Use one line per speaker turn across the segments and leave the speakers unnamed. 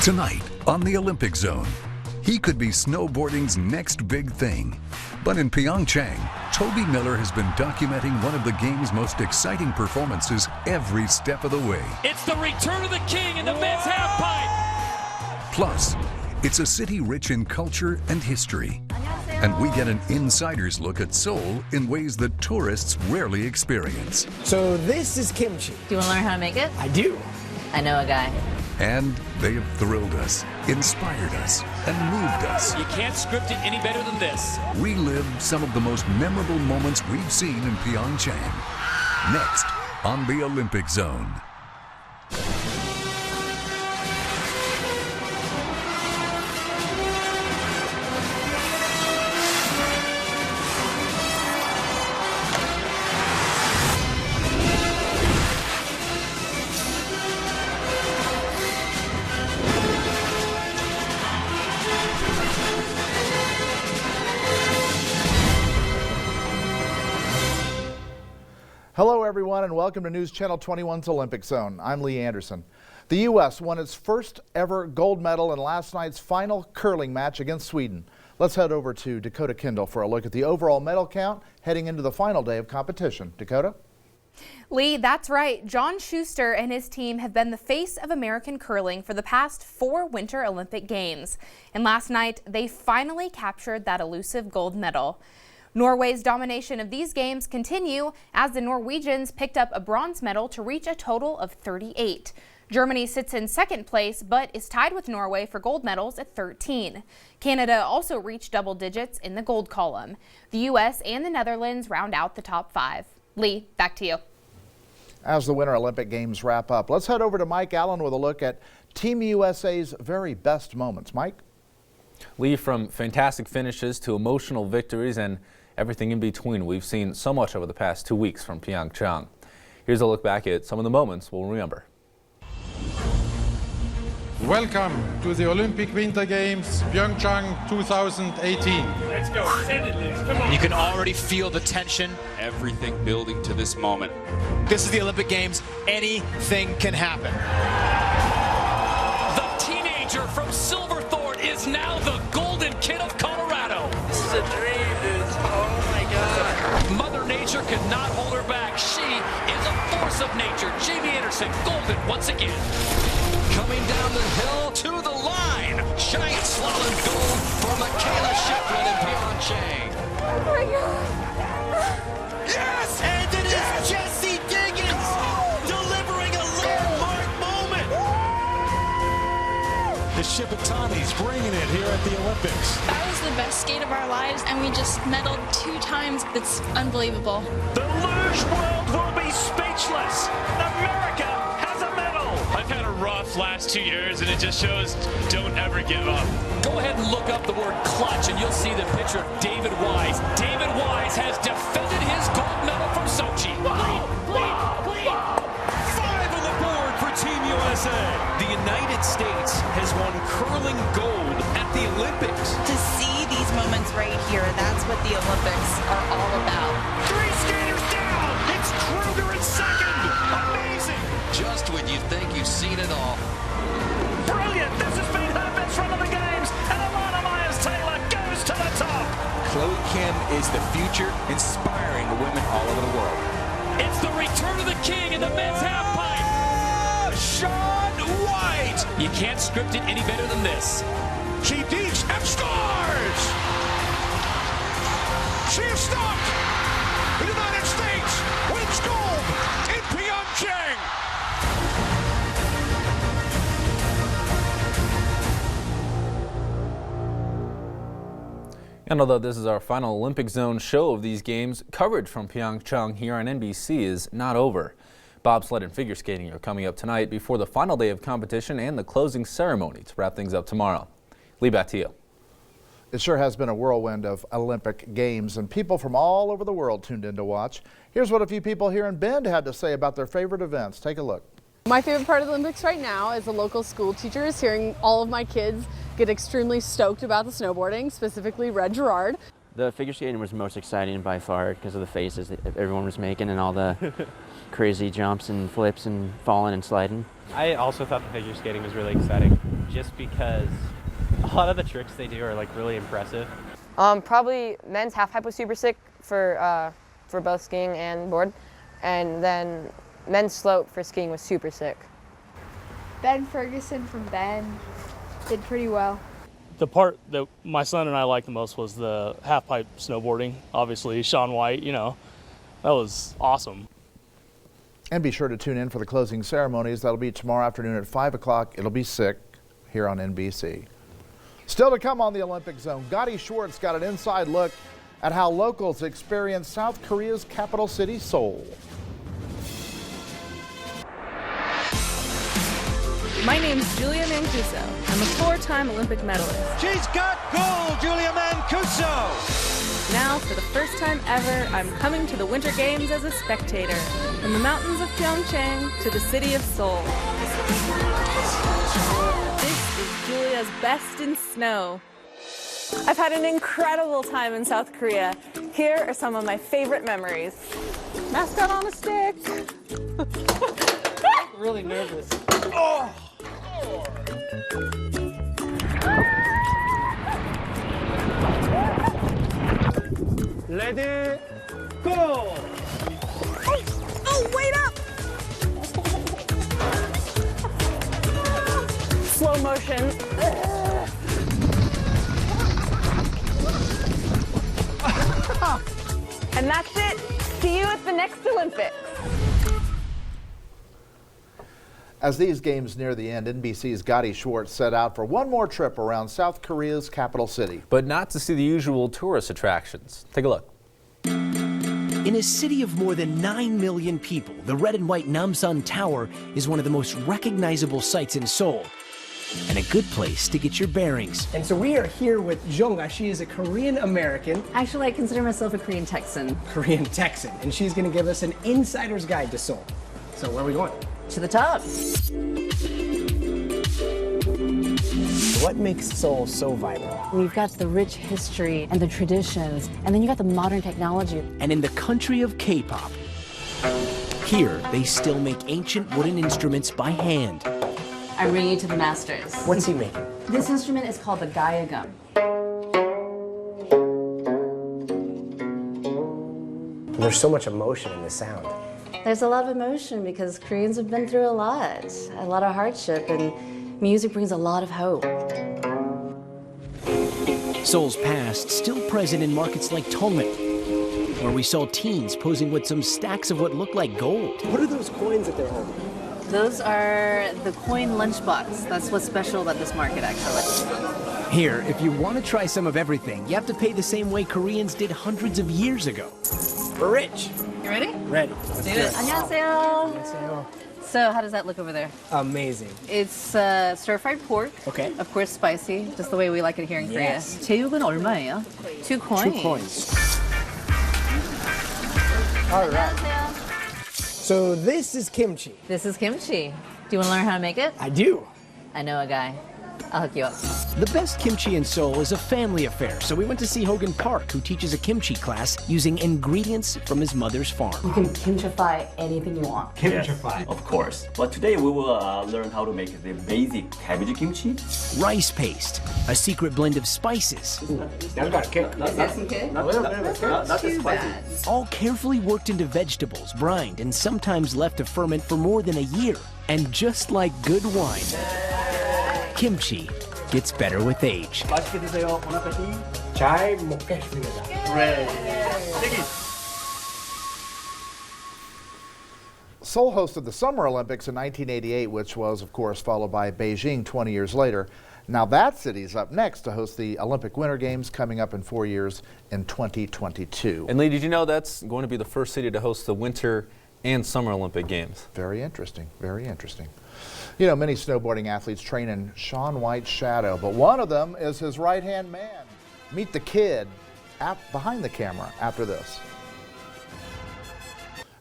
Tonight on the Olympic Zone, he could be snowboarding's next big thing. But in Pyeongchang, Toby Miller has been documenting one of the game's most exciting performances every step of the way.
It's the return of the king in the men's halfpipe.
Plus, it's a city rich in culture and history. And we get an insider's look at Seoul in ways that tourists rarely experience.
So this is kimchi.
Do you want to learn how to make it?
I do.
I know a guy.
And they have thrilled us, inspired us, and moved us.
You can't script it any better than this.
Relive some of the most memorable moments we've seen in Pyeongchang. Next on the Olympic Zone.
Hello everyone and welcome to News Channel 21's Olympic Zone. I'm Lee Anderson. The U.S. won its first ever gold medal in last night's final curling match against Sweden. Let's head over to Dakota Kendall for a look at the overall medal count heading into the final day of competition. Dakota?
Lee, that's right. John Schuster and his team have been the face of American curling for the past 4 Winter Olympic Games. And last night, they finally captured that elusive gold medal. Norway's domination of these games continue as the Norwegians picked up a bronze medal to reach a total of 38. Germany sits in second place but is tied with Norway for gold medals at 13. Canada also reached double digits in the gold column. The U.S. and the Netherlands round out the top 5. Lee, back to you.
As the Winter Olympic Games wrap up, let's head over to Mike Allen with a look at Team USA's very best moments. Mike?
Lee, from fantastic finishes to emotional victories and everything in between, we've seen so much over the past 2 weeks from Pyeongchang. Here's a look back at some of the moments we'll remember.
Welcome to the Olympic Winter Games, Pyeongchang 2018.
Let's go. Send it, Liz. Come on.
You can already feel the tension. Everything building to this moment. This is the Olympic Games. Anything can happen.
The teenager from Silverthorne is now the Golden Kid of Colorado.
This is a dream, dude. Oh my God.
Mother Nature could not hold her back. She is a force of nature. Jamie Anderson, golden once again. Coming down the hill to the line. Giant slalom gold for Michaela Shipman in Pyeongchang.
Oh my God.
Yes! And it is Jessie Diggins delivering a landmark moment.
The Shipatanis bringing it here at the Olympics.
That was the best skate of our lives, and we just medaled 2 times. It's unbelievable.
The luge world will be speechless. America has a medal.
I've had a rough last 2 years, and it just shows don't ever give up.
Go ahead and look up the word clutch, and you'll see the picture of David Wise. David Wise has defended his gold medal from Sochi.
Clean. 5 on the board for Team USA. The United States has won curling gold at the Olympics.
To see these moments right here, that's what the Olympics are all about.
3 skaters down. It's Kruger in second. Amazing.
Just when you think you've seen it all.
Brilliant. This has been her best run of the games, and Alana Myers-Taylor goes to the top.
Chloe Kim is the future, inspiring women all over the world.
It's the return of the king in the men's halfpipe.
Shaun White!
You can't script it any better than this.
She deeps and scores! She is stopped! The United States wins gold in Pyeongchang!
And although this is our final Olympic Zone show of these games, coverage from Pyeongchang here on NBC is not over. Bobsled and figure skating are coming up tonight before the final day of competition and the closing ceremony to wrap things up tomorrow. Lee, back to you.
It sure has been a whirlwind of Olympic Games, and people from all over the world tuned in to watch. Here's what a few people here in Bend had to say about their favorite events. Take a look.
My favorite part of the Olympics right now as a local school teacher is hearing all of my kids get extremely stoked about the snowboarding, specifically Red Gerard.
The figure skating was most exciting by far because of the faces that everyone was making and all the crazy jumps and flips and falling and sliding.
I also thought the figure skating was really exciting.
just because a lot of the tricks they do are like really impressive.
Probably men's half pipe was super sick for both skiing and board, and then men's slope for skiing was super sick.
Ben Ferguson from Ben did pretty well.
The part that my son and I liked the most was the half pipe snowboarding. Obviously, Shaun White, you know, that was awesome.
And be sure to tune in for the closing ceremonies. That'll be tomorrow afternoon at 5 o'clock. It'll be sick here on NBC. Still to come on the Olympic Zone, Gotti Schwartz got an inside look at how locals experience South Korea's capital city, Seoul.
My name's Julia Mancuso. I'm a 4-time Olympic medalist.
She's got gold, Julia Mancuso!
Now, for the first time ever, I'm coming to the Winter Games as a spectator. From the mountains of Pyeongchang to the city of Seoul. This is Julia's best in snow. I've had an incredible time in South Korea. Here are some of my favorite memories. Mascot on a stick.
I'm really nervous. Oh! Ready, go!
Oh, wait up! Slow motion. And that's it. See you at the next Olympics.
As these games near the end, NBC's Gotti Schwartz set out for one more trip around South Korea's capital city.
But not to see the usual tourist attractions. Take a look.
In a city of more than 9 million people, the red and white Namsan Tower is one of the most recognizable sights in Seoul, and a good place to get your bearings.
And so we are here with Jongga. She is a Korean American.
Actually, I consider myself a Korean Texan.
Korean Texan, and she's going to give us an insider's guide to Seoul. So where are we going?
To the top.
What makes Seoul so vibrant?
We've got the rich history and the traditions, and then you got the modern technology.
And in the country of K-pop, here they still make ancient wooden instruments by hand.
I bring you to the masters.
What's he making?
This instrument is called the gayagum.
There's so much emotion in the sound.
There's a lot of emotion because Koreans have been through a lot of hardship, and music brings a lot of hope.
Seoul's past still present in markets like Tonglet, where we saw teens posing with some stacks of what looked like gold.
What are those coins that they're holding?
Those are the coin lunchbox. That's what's special about this market, actually.
Here, if you want to try some of everything, you have to pay the same way Koreans did hundreds of years ago.
We're rich.
You ready?
Ready.
Let's do it. 안녕하세요. So, how does that look over there?
Amazing.
It's stir-fried pork.
Okay.
Of course, spicy, just the way we like it here in
Yes.
Korea. 제육은 얼마예요? 2 coins.
2 coins. All right. So this is kimchi.
This is kimchi. Do you want to learn how to make it?
I do.
I know a guy. I'll hook you up.
The best kimchi in Seoul is a family affair, so we went to see Hogan Park, who teaches a kimchi class using ingredients from his mother's farm.
You can kimchify anything you want.
Kimchify.
Of course. But today we will learn how to make the basic cabbage kimchi.
Rice paste, a secret blend of spices.
That's got a kick.
Not too bad.
All carefully worked into vegetables, brined, and sometimes left to ferment for more than a year. And just like good wine, kimchi gets better with age.
맛있게 드세요. Bon appétit. 잘 먹겠습니다.
Seoul hosted the Summer Olympics in 1988, which was, of course, followed by Beijing 20 years later. Now that city's up next to host the Olympic Winter Games coming up in 4 years in 2022.
And Lee, did you know that's going to be the first city to host the Winter and Summer Olympic Games?
Very interesting, very interesting. You know, many snowboarding athletes train in Shaun White's shadow, but one of them is his right-hand man. Meet the kid behind the camera after this.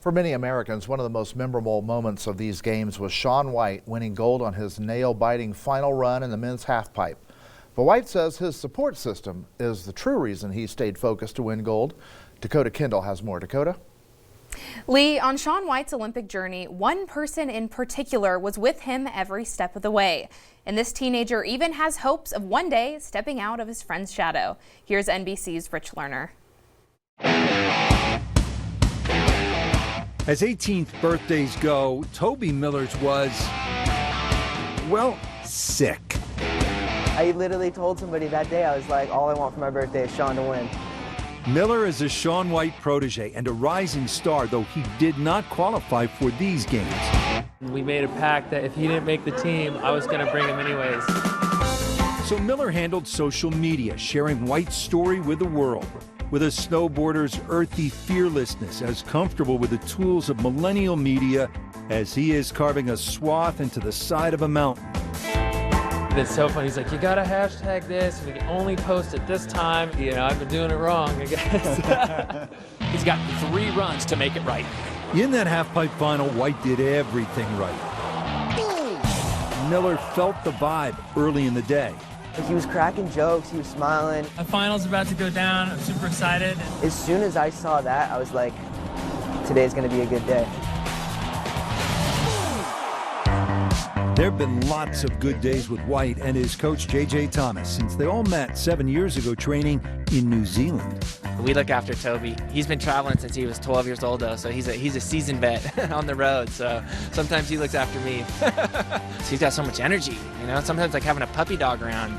For many Americans, one of the most memorable moments of these games was Shaun White winning gold on his nail-biting final run in the men's halfpipe. But White says his support system is the true reason he stayed focused to win gold. Dakota Kendall has more. Dakota?
Lee, on Shaun White's Olympic journey, one person in particular was with him every step of the way. And this teenager even has hopes of one day stepping out of his friend's shadow. Here's NBC's Rich Lerner.
As 18th birthdays go, Toby Miller's was, well, sick.
I literally told somebody that day, I was like, all I want for my birthday is Shaun to win.
Miller is a Shaun White protege and a rising star, though he did not qualify for these games.
We made a pact that if he didn't make the team, I was going to bring him anyways.
So Miller handled social media, sharing White's story with the world. With a snowboarder's earthy fearlessness, as comfortable with the tools of millennial media as he is carving a swath into the side of a mountain.
It's so funny. He's like, you got to hashtag this, and we can only post at this time. You know, I've been doing it wrong, I guess.
He's got 3 runs to make it right.
In that halfpipe final, White did everything right. Miller felt the vibe early in the day.
He was cracking jokes, he was smiling.
The final's about to go down. I'm super excited.
As soon as I saw that, I was like, today's going to be a good day.
There have been lots of good days with White and his coach, J.J. Thomas, since they all met 7 years ago training in New Zealand.
We look after Toby. He's been traveling since he was 12 years old, though, so he's a seasoned vet on the road, so sometimes he looks after me. So he's got so much energy, you know? Sometimes like having a puppy dog around.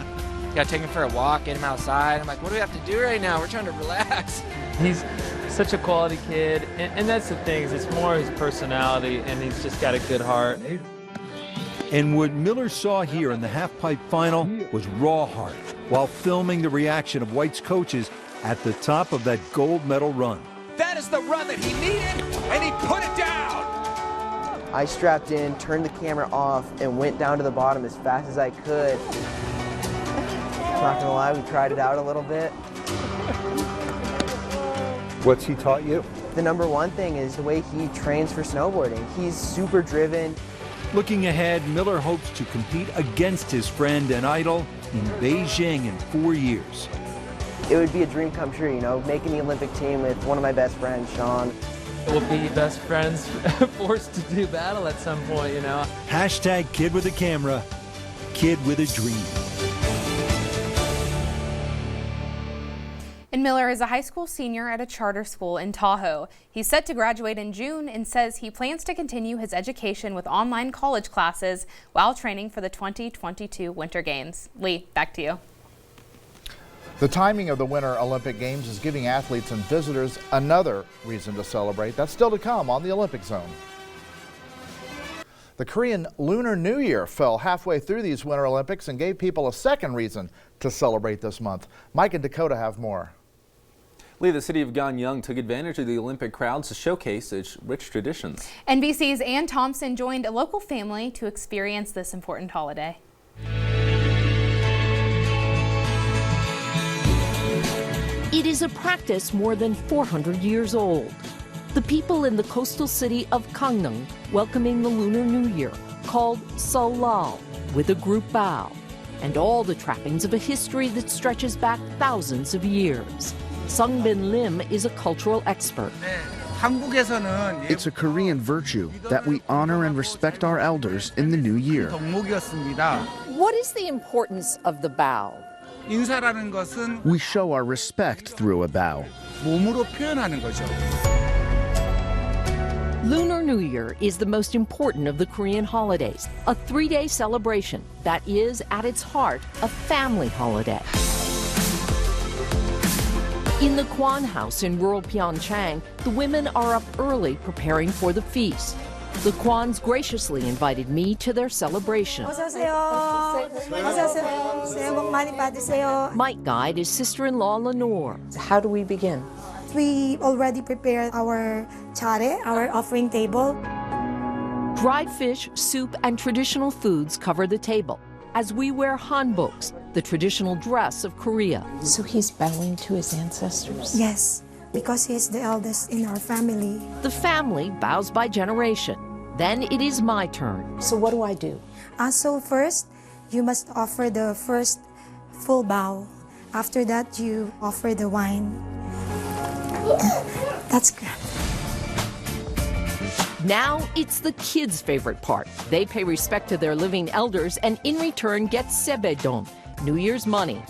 You gotta take him for a walk, get him outside. I'm like, what do we have to do right now? We're trying to relax.
He's such a quality kid, and that's the thing, is it's more his personality, and he's just got a good heart.
And what Miller saw here in the halfpipe final was raw heart while filming the reaction of White's coaches at the top of that gold medal run.
That is the run that he needed, and he put it down.
I strapped in, turned the camera off, and went down to the bottom as fast as I could. Not gonna lie, we tried it out a little bit.
What's he taught you?
The number one thing is the way he trains for snowboarding. He's super driven.
Looking ahead, Miller hopes to compete against his friend and idol in Beijing in 4 years.
It would be a dream come true, you know, making the Olympic team with one of my best friends, Shaun.
We'll be best friends, forced to do battle at some point, you know.
Hashtag kid with a camera, kid with a dream.
And Miller is a high school senior at a charter school in Tahoe. He's set to graduate in June and says he plans to continue his education with online college classes while training for the 2022 Winter Games. Lee, back to you.
The timing of the Winter Olympic Games is giving athletes and visitors another reason to celebrate. That's still to come on the Olympic Zone. The Korean Lunar New Year fell halfway through these Winter Olympics and gave people a second reason to celebrate this month. Mike and Dakota have more.
Lee, the city of Gangneung took advantage of the Olympic crowds to showcase its rich traditions.
NBC's Ann Thompson joined a local family to experience this important holiday.
It is a practice more than 400 years old. The people in the coastal city of Gangneung welcoming the Lunar New Year, called Seollal, with a group bow, and all the trappings of a history that stretches back thousands of years. Sungbin Lim is a cultural expert.
It's a Korean virtue that we honor and respect our elders in the new year.
What is the importance of the bow?
We show our respect through a bow.
Lunar New Year is the most important of the Korean holidays, a 3-day celebration that is, at its heart, a family holiday. In the Kwan House in rural Pyeongchang, the women are up early preparing for the feast. The Kwans graciously invited me to their celebration. My guide is sister-in-law Lenore.
How do we begin? We already prepared our chare, our offering table.
Dried fish, soup, and traditional foods cover the table, as we wear hanboks, the traditional dress of Korea.
So he's bowing to his ancestors?
Yes, because he's the eldest in our family.
The family bows by generation. Then it is my turn.
So what do I do?
So first, you must offer the first full bow. After that, you offer the wine. That's good.
Now it's the kids' favorite part. They pay respect to their living elders and in return get sebedon, New Year's money.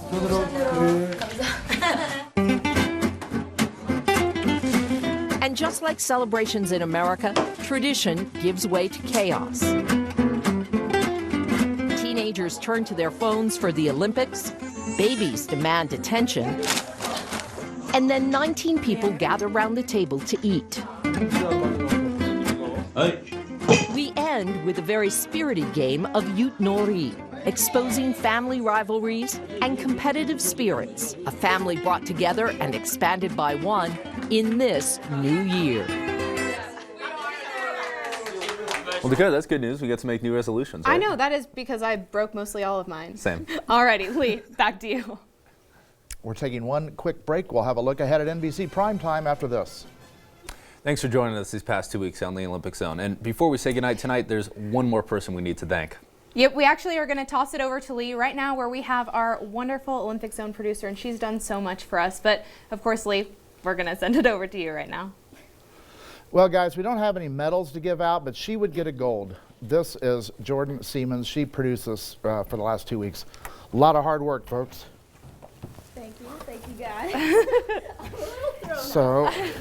And just like celebrations in America, tradition gives way to chaos. Teenagers turn to their phones for the Olympics, babies demand attention, and then 19 people gather around the table to eat. We end with a very spirited game of Yut Nori, exposing family rivalries and competitive spirits, a family brought together and expanded by one in this new year.
Well, Dakota, that's good news. We get to make new resolutions, right?
I know, that is because I broke mostly all of mine.
Same.
Alrighty, Lee, back to you.
We're taking one quick break. We'll have a look ahead at NBC Primetime after this.
Thanks for joining us these past 2 weeks on the Olympic Zone. And before we say goodnight tonight, there's one more person we need to thank.
Yep, we actually are going to toss it over to Lee right now, where we have our wonderful Olympic Zone producer, and she's done so much for us. But of course, Lee, we're going to send it over to you right now.
Well, guys, we don't have any medals to give out, but she would get a gold. This is Jordan Siemens. She produced this for the last 2 weeks. A lot of hard work, folks.
Thank you guys.
So,
not here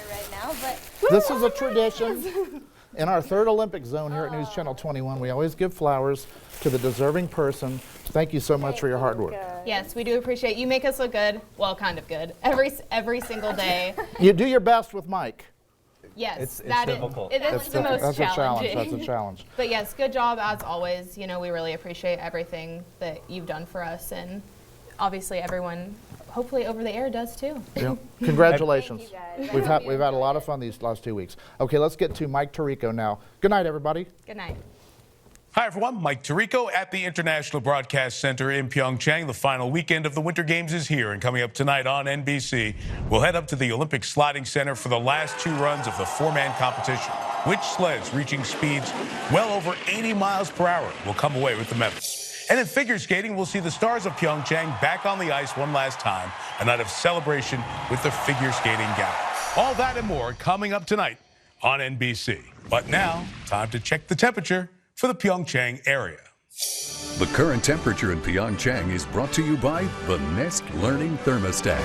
right now, but
this is a tradition. In our third Olympic Zone here at News Channel 21, we always give flowers to the deserving person. Thank you so much for your hard work.
Yes, we do appreciate you. Make us look good. Well, kind of good. Every single day.
You do your best with Mike.
Yes,
it's
that
difficult.
It is the most
That's
challenging.
That's a challenge.
But yes, good job as always. You know, we really appreciate everything that you've done for us, and obviously everyone, hopefully over the air, does too.
Yeah. Congratulations.
Thank you guys.
We've had a lot of fun these last 2 weeks. Okay, let's get to Mike Tirico now. Good night, everybody.
Good night.
Hi, everyone. Mike Tirico at the International Broadcast Center in Pyeongchang. The final weekend of the Winter Games is here, and coming up tonight on NBC, we'll head up to the Olympic Sliding Center for the last 2 runs of the 4-man competition. Which sleds reaching speeds well over 80 miles per hour will come away with the medals? And in figure skating, we'll see the stars of Pyeongchang back on the ice one last time, a night of celebration with the figure skating gala. All that and more coming up tonight on NBC. But now, time to check the temperature for the Pyeongchang area.
The current temperature in Pyeongchang is brought to you by the Nest Learning Thermostat.